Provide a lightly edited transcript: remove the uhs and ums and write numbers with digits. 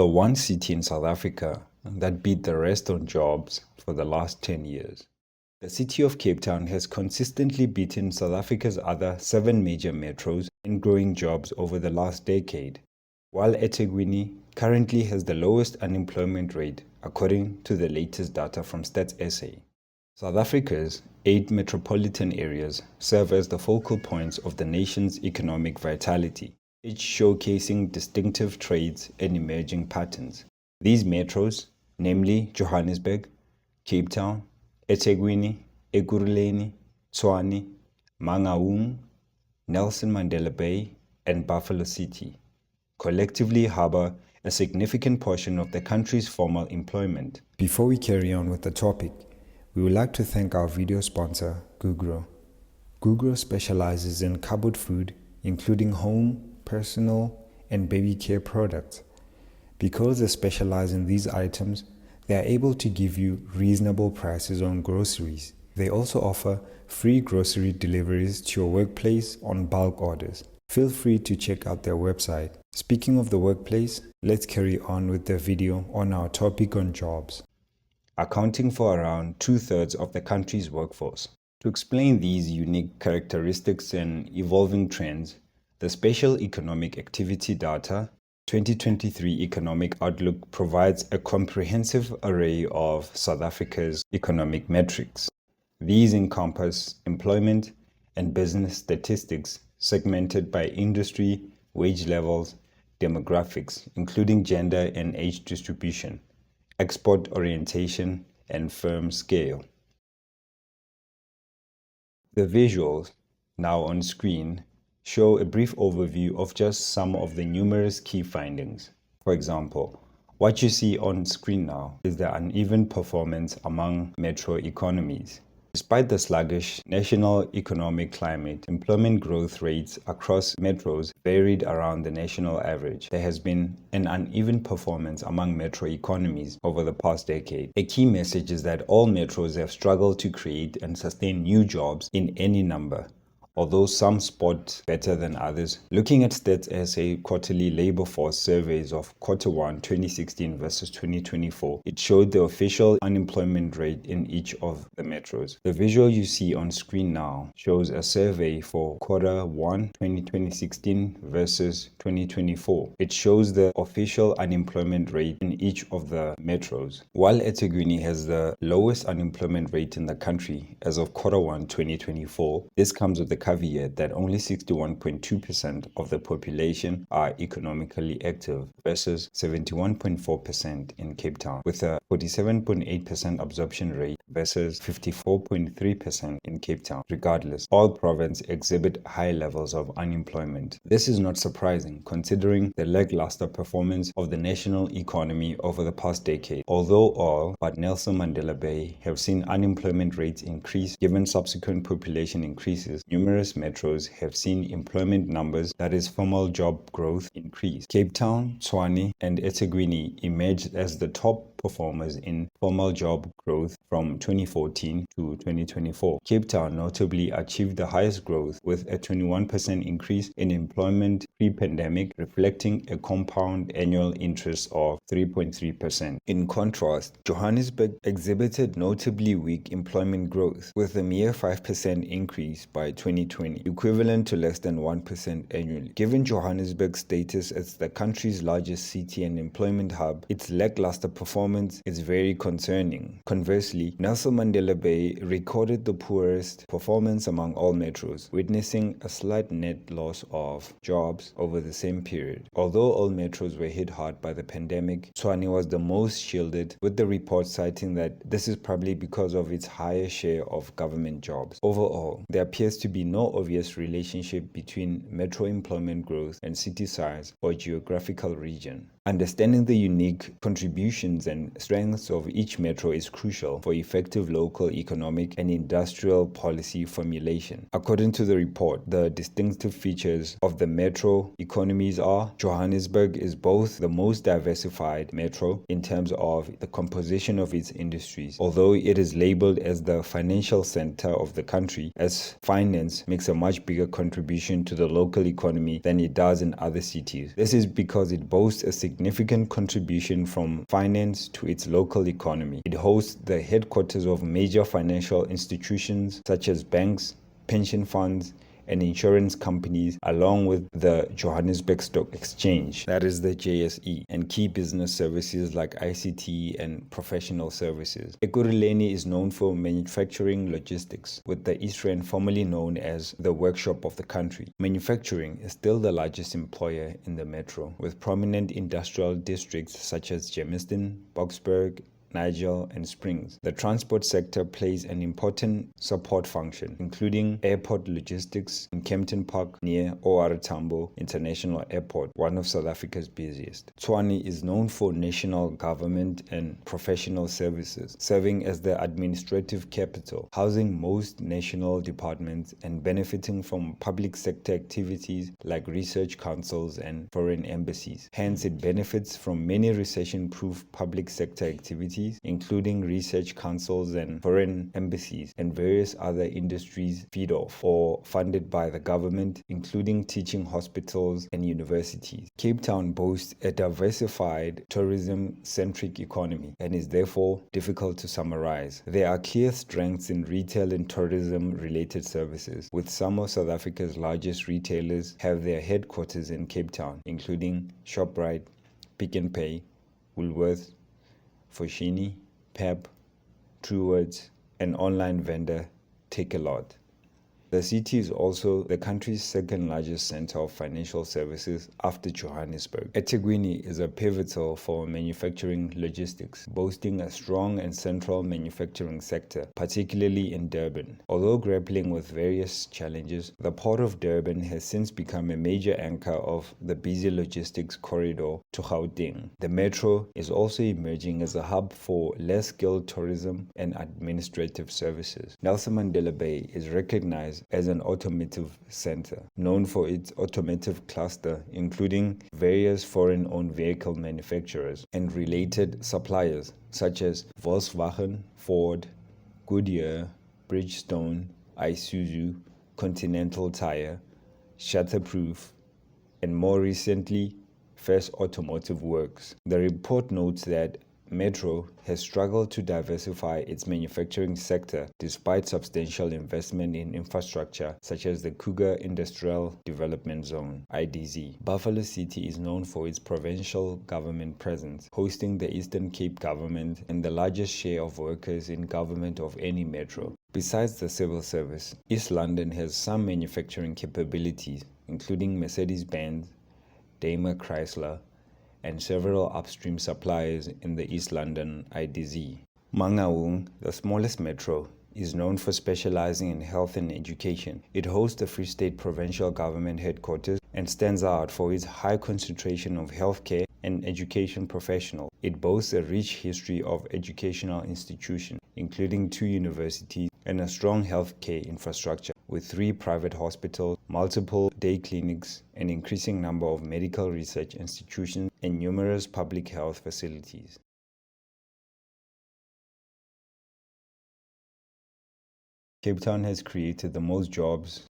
the one city in South Africa that beat the rest on jobs for the last 10 years. The city of Cape Town has consistently beaten South Africa's other 7 major metros in growing jobs over the last decade, while eThekwini currently has the lowest unemployment rate according to the latest data from Stats SA. South Africa's 8 metropolitan areas serve as the focal points of the nation's economic vitality, each showcasing distinctive traits and emerging patterns. These metros, namely Johannesburg, Cape Town, eThekwini, Ekurhuleni, Tshwane, Mangaung, Nelson Mandela Bay, and Buffalo City, collectively harbor a significant portion of the country's formal employment. Before we carry on with the topic, we would like to thank our video sponsor, Gugro. Gugro specializes in cupboard food, including home, personal, and baby care products. Because they specialize in these items, they are able to give you reasonable prices on groceries. They also offer free grocery deliveries to your workplace on bulk orders. Feel free to check out their website. Speaking of the workplace, let's carry on with the video on our topic on jobs, accounting for around 2/3 of the country's workforce. To explain these unique characteristics and evolving trends, the Special Economic Activity Data 2023 Economic Outlook provides a comprehensive array of South Africa's economic metrics. These encompass employment and business statistics segmented by industry, wage levels, demographics, including gender and age distribution, export orientation, and firm scale. The visuals, now on screen, show a brief overview of just some of the numerous key findings. For example, what you see on screen now is the uneven performance among metro economies. Despite the sluggish national economic climate, employment growth rates across metros varied around the national average. There has been an uneven performance among metro economies over the past decade. A key message is that all metros have struggled to create and sustain new jobs in any number, although some spot better than others. Looking at Stats SA quarterly labor force surveys of Q1 2016 versus 2024, it showed the official unemployment rate in each of the metros. The visual you see on screen now shows a survey for Q1 2016 versus 2024. It shows the official unemployment rate in each of the metros. While eThekwini has the lowest unemployment rate in the country as of Q1 2024, this comes with the caveat that only 61.2% of the population are economically active versus 71.4% in Cape Town, with a 47.8% absorption rate versus 54.3% in Cape Town. Regardless, all provinces exhibit high levels of unemployment. This is not surprising considering the lackluster performance of the national economy over the past decade. Although all but Nelson Mandela Bay have seen unemployment rates increase given subsequent population increases, numerous metros have seen employment numbers, that is formal job growth, increase. Cape Town, Tshwane, and eThekwini emerged as the top performers in formal job growth from 2014 to 2024. Cape Town notably achieved the highest growth with a 21% increase in employment pre-pandemic, reflecting a compound annual interest of 3.3%. In contrast, Johannesburg exhibited notably weak employment growth with a mere 5% increase by 2020, equivalent to less than 1% annually. Given Johannesburg's status as the country's largest city and employment hub, its lackluster performance is very concerning. Conversely, Nelson Mandela Bay recorded the poorest performance among all metros, witnessing a slight net loss of jobs over the same period. Although all metros were hit hard by the pandemic, Tshwane was the most shielded, with the report citing that this is probably because of its higher share of government jobs. Overall, there appears to be no obvious relationship between metro employment growth and city size or geographical region. Understanding the unique contributions and strengths of each metro is crucial for effective local economic and industrial policy formulation. According to the report, the distinctive features of the metro economies are: Johannesburg is both the most diversified metro in terms of the composition of its industries, although it is labeled as the financial center of the country, as finance makes a much bigger contribution to the local economy than it does in other cities. This is because it boasts a significant significant contribution from finance to its local economy. It hosts the headquarters of major financial institutions such as banks, pension funds, and insurance companies, along with the Johannesburg Stock Exchange, that is the JSE, and key business services like ICT and professional services. Ekurhuleni is known for manufacturing logistics, with the East Rand formerly known as the workshop of the country. Manufacturing is still the largest employer in the metro, with prominent industrial districts such as Germiston, Boksburg, Nigel, and Springs. The transport sector plays an important support function, including airport logistics in Kempton Park near OR Tambo International Airport, one of South Africa's busiest. Tshwane is known for national government and professional services, serving as the administrative capital, housing most national departments and benefiting from public sector activities like research councils and foreign embassies. Hence, it benefits from many recession-proof public sector activities, including research councils and foreign embassies, and various other industries feed off or funded by the government, including teaching hospitals and universities. Cape Town boasts a diversified tourism-centric economy and is therefore difficult to summarize. There are clear strengths in retail and tourism-related services, with some of South Africa's largest retailers have their headquarters in Cape Town, including Shoprite, Pick n Pay, Woolworths, Foschini, Pep, Truworths, and online vendor Takealot. The city is also the country's second largest center of financial services after Johannesburg. eThekwini is a pivotal for manufacturing logistics, boasting a strong and central manufacturing sector, particularly in Durban. Although grappling with various challenges, the Port of Durban has since become a major anchor of the busy logistics corridor to Gauteng. The metro is also emerging as a hub for less skilled tourism and administrative services. Nelson Mandela Bay is recognized as an automotive center, known for its automotive cluster, including various foreign-owned vehicle manufacturers and related suppliers such as Volkswagen, Ford, Goodyear, Bridgestone, Isuzu, Continental Tire, Shutterproof, and more recently, First Automotive Works. The report notes that Metro has struggled to diversify its manufacturing sector despite substantial investment in infrastructure such as the Kruger Industrial Development Zone (IDZ). Buffalo City is known for its provincial government presence, hosting the Eastern Cape government and the largest share of workers in government of any metro. Besides the civil service, East London has some manufacturing capabilities, including Mercedes-Benz, Daimler Chrysler, and several upstream suppliers in the East London IDZ. Mangaung, the smallest metro, is known for specializing in health and education. It hosts the Free State Provincial Government headquarters and stands out for its high concentration of healthcare and education professionals. It boasts a rich history of educational institutions, including 2 universities and a strong healthcare infrastructure, with 3 private hospitals, multiple day clinics, an increasing number of medical research institutions, and numerous public health facilities. Cape Town has created the most jobs